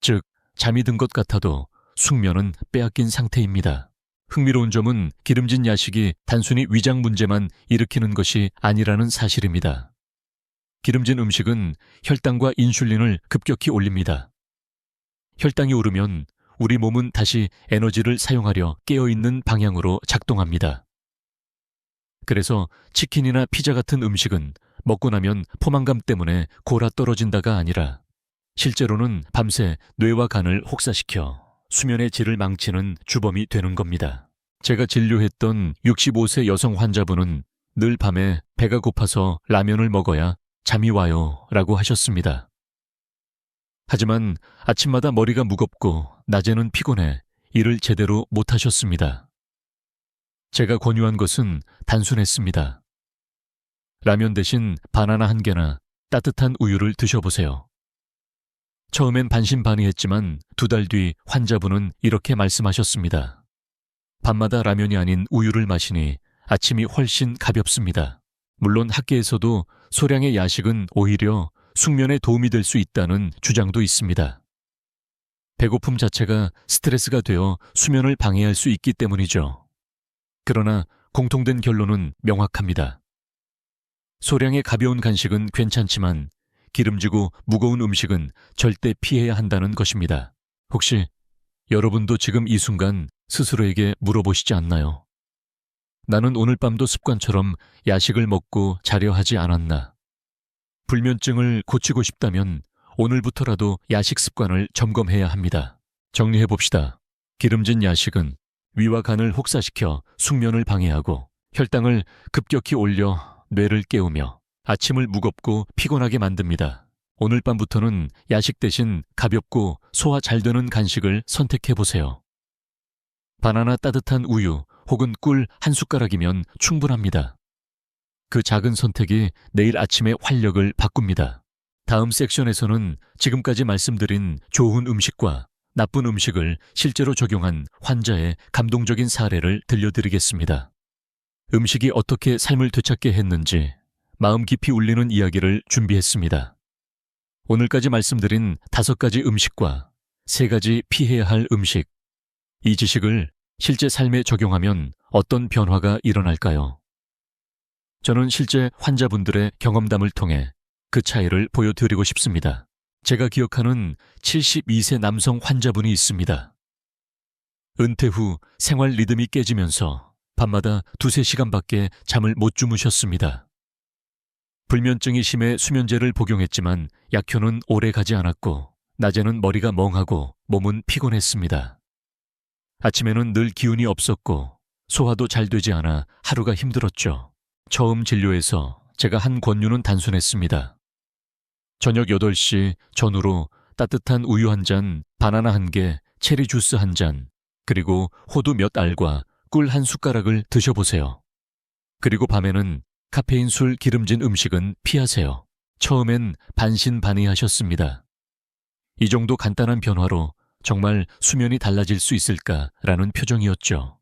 즉, 잠이 든 것 같아도 숙면은 빼앗긴 상태입니다. 흥미로운 점은 기름진 야식이 단순히 위장 문제만 일으키는 것이 아니라는 사실입니다. 기름진 음식은 혈당과 인슐린을 급격히 올립니다. 혈당이 오르면 우리 몸은 다시 에너지를 사용하려 깨어있는 방향으로 작동합니다. 그래서 치킨이나 피자 같은 음식은 먹고 나면 포만감 때문에 골아 떨어진다가 아니라 실제로는 밤새 뇌와 간을 혹사시켜 수면의 질을 망치는 주범이 되는 겁니다. 제가 진료했던 65세 여성 환자분은 늘 밤에 배가 고파서 라면을 먹어야 잠이 와요 라고 하셨습니다. 하지만 아침마다 머리가 무겁고 낮에는 피곤해 일을 제대로 못하셨습니다. 제가 권유한 것은 단순했습니다. 라면 대신 바나나 한 개나 따뜻한 우유를 드셔보세요. 처음엔 반신반의했지만 2달 뒤 환자분은 이렇게 말씀하셨습니다. 밤마다 라면이 아닌 우유를 마시니 아침이 훨씬 가볍습니다. 물론 학계에서도 소량의 야식은 오히려 숙면에 도움이 될 수 있다는 주장도 있습니다. 배고픔 자체가 스트레스가 되어 수면을 방해할 수 있기 때문이죠. 그러나 공통된 결론은 명확합니다. 소량의 가벼운 간식은 괜찮지만 기름지고 무거운 음식은 절대 피해야 한다는 것입니다. 혹시 여러분도 지금 이 순간 스스로에게 물어보시지 않나요? 나는 오늘 밤도 습관처럼 야식을 먹고 자려 하지 않았나? 불면증을 고치고 싶다면 오늘부터라도 야식 습관을 점검해야 합니다. 정리해봅시다. 기름진 야식은 위와 간을 혹사시켜 숙면을 방해하고 혈당을 급격히 올려 뇌를 깨우며 아침을 무겁고 피곤하게 만듭니다. 오늘 밤부터는 야식 대신 가볍고 소화 잘 되는 간식을 선택해보세요. 바나나 따뜻한 우유 혹은 꿀 한 숟가락이면 충분합니다. 그 작은 선택이 내일 아침의 활력을 바꿉니다. 다음 섹션에서는 지금까지 말씀드린 좋은 음식과 나쁜 음식을 실제로 적용한 환자의 감동적인 사례를 들려드리겠습니다. 음식이 어떻게 삶을 되찾게 했는지 마음 깊이 울리는 이야기를 준비했습니다. 오늘까지 말씀드린 5가지 음식과 3가지 피해야 할 음식, 이 지식을 실제 삶에 적용하면 어떤 변화가 일어날까요? 저는 실제 환자분들의 경험담을 통해 그 차이를 보여드리고 싶습니다. 제가 기억하는 72세 남성 환자분이 있습니다. 은퇴 후 생활 리듬이 깨지면서 밤마다 2~3시간밖에 잠을 못 주무셨습니다. 불면증이 심해 수면제를 복용했지만 약효는 오래 가지 않았고 낮에는 머리가 멍하고 몸은 피곤했습니다. 아침에는 늘 기운이 없었고 소화도 잘 되지 않아 하루가 힘들었죠. 처음 진료에서 제가 한 권유는 단순했습니다. 저녁 8시 전후로 따뜻한 우유 한 잔, 바나나 한 개, 체리 주스 한 잔, 그리고 호두 몇 알과 꿀 한 숟가락을 드셔보세요. 그리고 밤에는 카페인 술 기름진 음식은 피하세요. 처음엔 반신반의하셨습니다. 이 정도 간단한 변화로 정말 수면이 달라질 수 있을까라는 표정이었죠.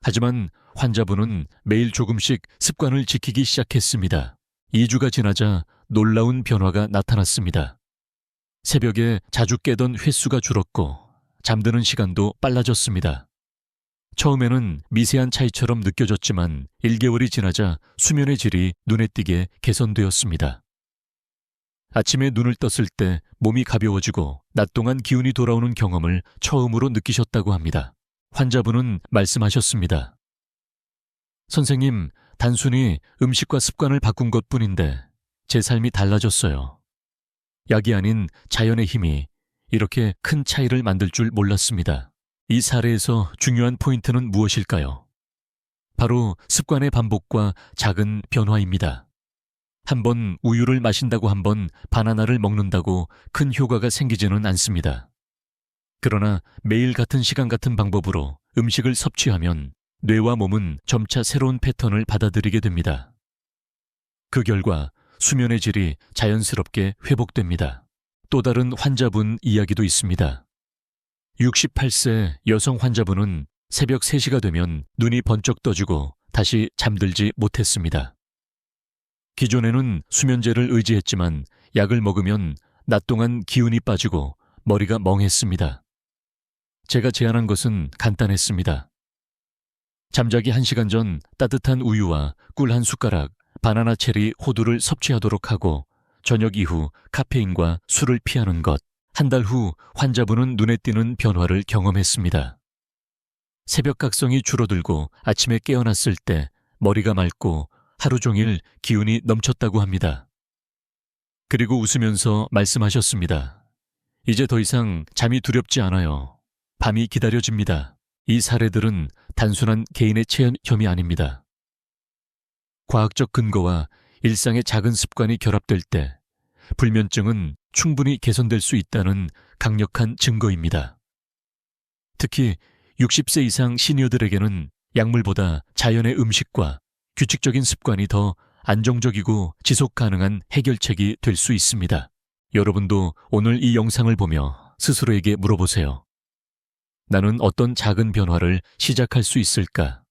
하지만 환자분은 매일 조금씩 습관을 지키기 시작했습니다. 2주가 지나자 놀라운 변화가 나타났습니다. 새벽에 자주 깨던 횟수가 줄었고 잠드는 시간도 빨라졌습니다. 처음에는 미세한 차이처럼 느껴졌지만 1개월이 지나자 수면의 질이 눈에 띄게 개선되었습니다. 아침에 눈을 떴을 때 몸이 가벼워지고 낮 동안 기운이 돌아오는 경험을 처음으로 느끼셨다고 합니다. 환자분은 말씀하셨습니다. 선생님, 단순히 음식과 습관을 바꾼 것뿐인데 제 삶이 달라졌어요. 약이 아닌 자연의 힘이 이렇게 큰 차이를 만들 줄 몰랐습니다. 이 사례에서 중요한 포인트는 무엇일까요? 바로 습관의 반복과 작은 변화입니다. 한번 우유를 마신다고 한번 바나나를 먹는다고 큰 효과가 생기지는 않습니다. 그러나 매일 같은 시간 같은 방법으로 음식을 섭취하면 뇌와 몸은 점차 새로운 패턴을 받아들이게 됩니다. 그 결과 수면의 질이 자연스럽게 회복됩니다. 또 다른 환자분 이야기도 있습니다. 68세 여성 환자분은 새벽 3시가 되면 눈이 번쩍 떠지고 다시 잠들지 못했습니다. 기존에는 수면제를 의지했지만 약을 먹으면 낮 동안 기운이 빠지고 머리가 멍했습니다. 제가 제안한 것은 간단했습니다. 잠자기 1시간 전 따뜻한 우유와 꿀 한 숟가락, 바나나 체리 호두를 섭취하도록 하고 저녁 이후 카페인과 술을 피하는 것. 한 달 후 환자분은 눈에 띄는 변화를 경험했습니다. 새벽 각성이 줄어들고 아침에 깨어났을 때 머리가 맑고 하루 종일 기운이 넘쳤다고 합니다. 그리고 웃으면서 말씀하셨습니다. 이제 더 이상 잠이 두렵지 않아요. 밤이 기다려집니다. 이 사례들은 단순한 개인의 체험이 아닙니다. 과학적 근거와 일상의 작은 습관이 결합될 때 불면증은 충분히 개선될 수 있다는 강력한 증거입니다. 특히 60세 이상 시니어들에게는 약물보다 자연의 음식과 규칙적인 습관이 더 안정적이고 지속 가능한 해결책이 될 수 있습니다. 여러분도 오늘 이 영상을 보며 스스로에게 물어보세요. 나는 어떤 작은 변화를 시작할 수 있을까?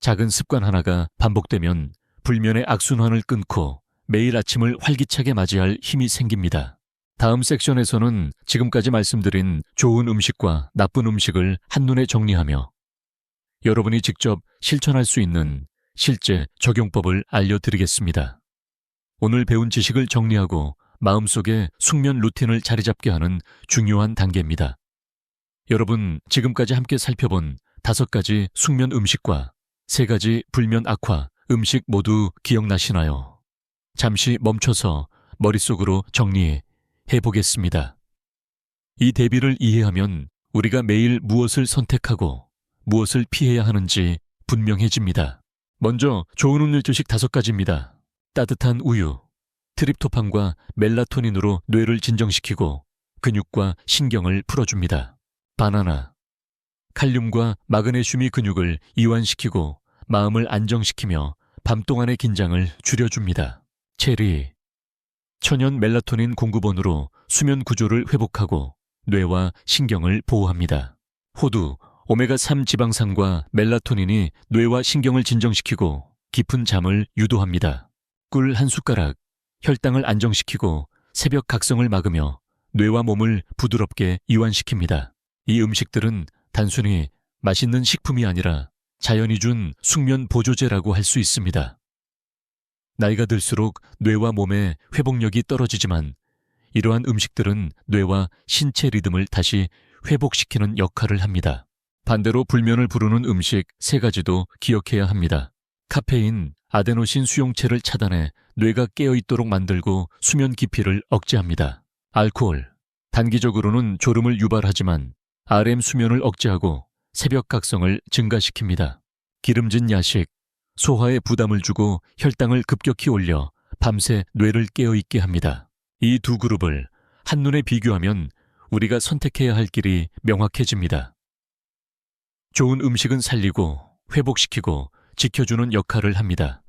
작은 습관 하나가 반복되면 불면의 악순환을 끊고 매일 아침을 활기차게 맞이할 힘이 생깁니다. 다음 섹션에서는 지금까지 말씀드린 좋은 음식과 나쁜 음식을 한눈에 정리하며 여러분이 직접 실천할 수 있는 실제 적용법을 알려드리겠습니다. 오늘 배운 지식을 정리하고 마음속에 숙면 루틴을 자리 잡게 하는 중요한 단계입니다. 여러분, 지금까지 함께 살펴본 5가지 숙면 음식과 3가지 불면 악화 음식 모두 기억나시나요? 잠시 멈춰서 머릿속으로 정리해 보겠습니다. 이 대비를 이해하면 우리가 매일 무엇을 선택하고 무엇을 피해야 하는지 분명해집니다. 먼저 좋은 음료 주식 5가지입니다. 따뜻한 우유, 트립토판과 멜라토닌으로 뇌를 진정시키고 근육과 신경을 풀어줍니다. 바나나, 칼륨과 마그네슘이 근육을 이완시키고 마음을 안정시키며 밤 동안의 긴장을 줄여줍니다. 체리, 천연 멜라토닌 공급원으로 수면 구조를 회복하고 뇌와 신경을 보호합니다. 호두, 오메가3 지방산과 멜라토닌이 뇌와 신경을 진정시키고 깊은 잠을 유도합니다. 꿀 한 숟가락, 혈당을 안정시키고 새벽 각성을 막으며 뇌와 몸을 부드럽게 이완시킵니다. 이 음식들은 단순히 맛있는 식품이 아니라 자연이 준 숙면 보조제라고 할 수 있습니다. 나이가 들수록 뇌와 몸의 회복력이 떨어지지만 이러한 음식들은 뇌와 신체 리듬을 다시 회복시키는 역할을 합니다. 반대로 불면을 부르는 음식 3가지도 기억해야 합니다. 카페인, 아데노신 수용체를 차단해 뇌가 깨어있도록 만들고 수면 기피를 억제합니다. 알코올, 단기적으로는 졸음을 유발하지만 REM 수면을 억제하고 새벽 각성을 증가시킵니다. 기름진 야식, 소화에 부담을 주고 혈당을 급격히 올려 밤새 뇌를 깨어있게 합니다. 이 두 그룹을 한눈에 비교하면 우리가 선택해야 할 길이 명확해집니다. 좋은 음식은 살리고 회복시키고 지켜주는 역할을 합니다.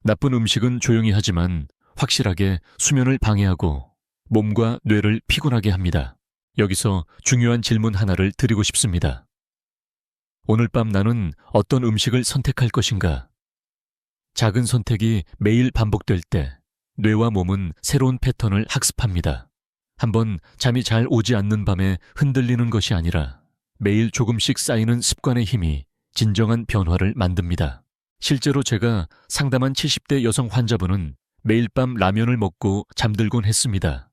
나쁜 음식은 조용히 하지만 확실하게 수면을 방해하고 몸과 뇌를 피곤하게 합니다. 여기서 중요한 질문 하나를 드리고 싶습니다. 오늘 밤 나는 어떤 음식을 선택할 것인가? 작은 선택이 매일 반복될 때 뇌와 몸은 새로운 패턴을 학습합니다. 한번 잠이 잘 오지 않는 밤에 흔들리는 것이 아니라 매일 조금씩 쌓이는 습관의 힘이 진정한 변화를 만듭니다. 실제로 제가 상담한 70대 여성 환자분은 매일 밤 라면을 먹고 잠들곤 했습니다.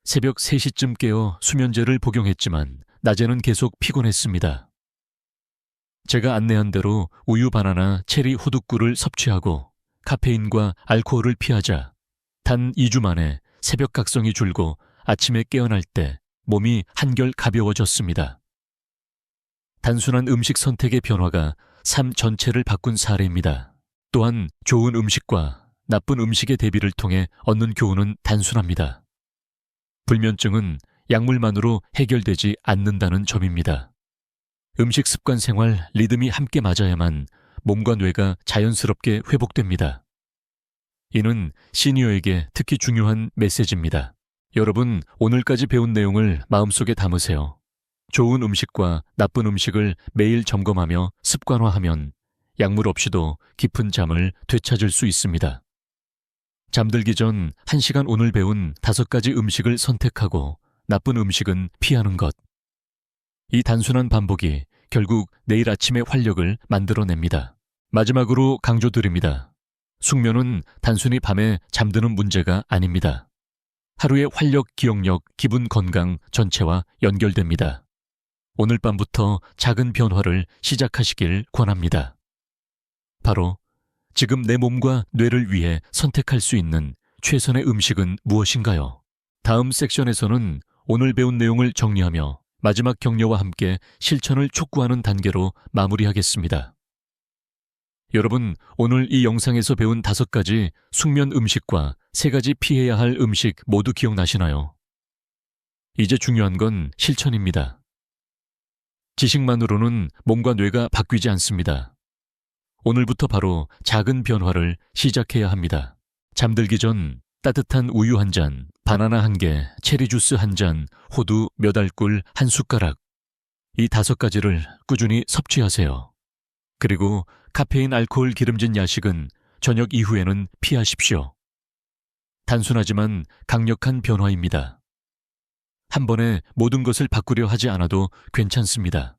새벽 3시쯤 깨어 수면제를 복용했지만 낮에는 계속 피곤했습니다. 제가 안내한 대로 우유, 바나나, 체리, 호두꿀을 섭취하고 카페인과 알코올을 피하자 단 2주 만에 새벽 각성이 줄고 아침에 깨어날 때 몸이 한결 가벼워졌습니다. 단순한 음식 선택의 변화가 삶 전체를 바꾼 사례입니다. 또한 좋은 음식과 나쁜 음식의 대비를 통해 얻는 교훈은 단순합니다. 불면증은 약물만으로 해결되지 않는다는 점입니다. 음식 습관 생활 리듬이 함께 맞아야만 몸과 뇌가 자연스럽게 회복됩니다. 이는 시니어에게 특히 중요한 메시지입니다. 여러분, 오늘까지 배운 내용을 마음속에 담으세요. 좋은 음식과 나쁜 음식을 매일 점검하며 습관화하면 약물 없이도 깊은 잠을 되찾을 수 있습니다. 잠들기 전 1시간 오늘 배운 5가지 음식을 선택하고 나쁜 음식은 피하는 것. 이 단순한 반복이 결국 내일 아침의 활력을 만들어냅니다. 마지막으로 강조드립니다. 숙면은 단순히 밤에 잠드는 문제가 아닙니다. 하루의 활력, 기억력, 기분 건강 전체와 연결됩니다. 오늘 밤부터 작은 변화를 시작하시길 권합니다. 바로 지금 내 몸과 뇌를 위해 선택할 수 있는 최선의 음식은 무엇인가요? 다음 섹션에서는 오늘 배운 내용을 정리하며 마지막 격려와 함께 실천을 촉구하는 단계로 마무리하겠습니다. 여러분, 오늘 이 영상에서 배운 5가지 숙면 음식과 3가지 피해야 할 음식 모두 기억나시나요? 이제 중요한 건 실천입니다. 지식만으로는 몸과 뇌가 바뀌지 않습니다. 오늘부터 바로 작은 변화를 시작해야 합니다. 잠들기 전 따뜻한 우유 1잔, 바나나 1개, 체리 주스 1잔, 호두 몇 알꿀 1숟가락. 이 5가지를 꾸준히 섭취하세요. 그리고 카페인, 알코올, 기름진 야식은 저녁 이후에는 피하십시오. 단순하지만 강력한 변화입니다. 한 번에 모든 것을 바꾸려 하지 않아도 괜찮습니다.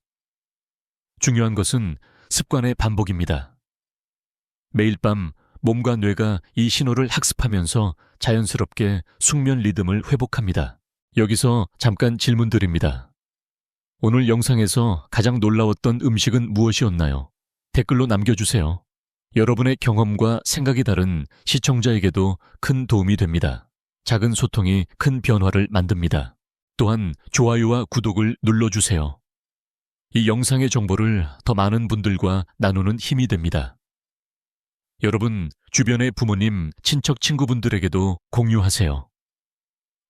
중요한 것은 습관의 반복입니다. 매일 밤 몸과 뇌가 이 신호를 학습하면서 자연스럽게 숙면 리듬을 회복합니다. 여기서 잠깐 질문 드립니다. 오늘 영상에서 가장 놀라웠던 음식은 무엇이었나요? 댓글로 남겨주세요. 여러분의 경험과 생각이 다른 시청자에게도 큰 도움이 됩니다. 작은 소통이 큰 변화를 만듭니다. 또한 좋아요와 구독을 눌러주세요. 이 영상의 정보를 더 많은 분들과 나누는 힘이 됩니다. 여러분, 주변의 부모님, 친척, 친구분들에게도 공유하세요.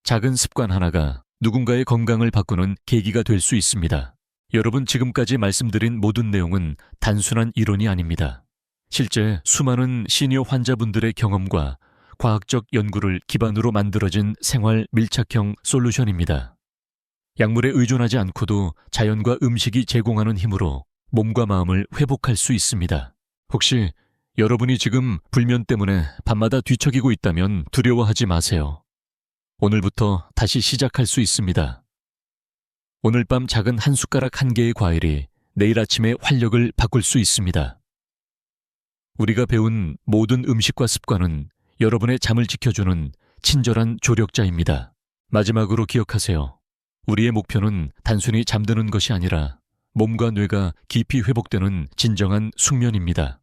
작은 습관 하나가 누군가의 건강을 바꾸는 계기가 될 수 있습니다. 여러분, 지금까지 말씀드린 모든 내용은 단순한 이론이 아닙니다. 실제 수많은 시니어 환자분들의 경험과 과학적 연구를 기반으로 만들어진 생활 밀착형 솔루션입니다. 약물에 의존하지 않고도 자연과 음식이 제공하는 힘으로 몸과 마음을 회복할 수 있습니다. 혹시 여러분이 지금 불면 때문에 밤마다 뒤척이고 있다면 두려워하지 마세요. 오늘부터 다시 시작할 수 있습니다. 오늘 밤 작은 1숟가락 1개의 과일이 내일 아침의 활력을 바꿀 수 있습니다. 우리가 배운 모든 음식과 습관은 여러분의 잠을 지켜주는 친절한 조력자입니다. 마지막으로 기억하세요. 우리의 목표는 단순히 잠드는 것이 아니라 몸과 뇌가 깊이 회복되는 진정한 숙면입니다.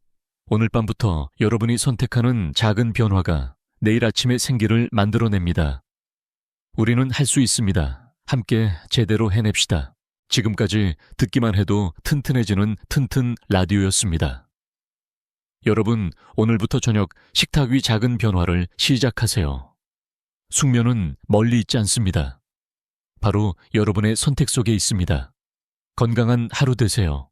오늘 밤부터 여러분이 선택하는 작은 변화가 내일 아침의 생기를 만들어냅니다. 우리는 할 수 있습니다. 함께 제대로 해냅시다. 지금까지 듣기만 해도 튼튼해지는 튼튼 라디오였습니다. 여러분, 오늘부터 저녁 식탁 위 작은 변화를 시작하세요. 숙면은 멀리 있지 않습니다. 바로 여러분의 선택 속에 있습니다. 건강한 하루 되세요.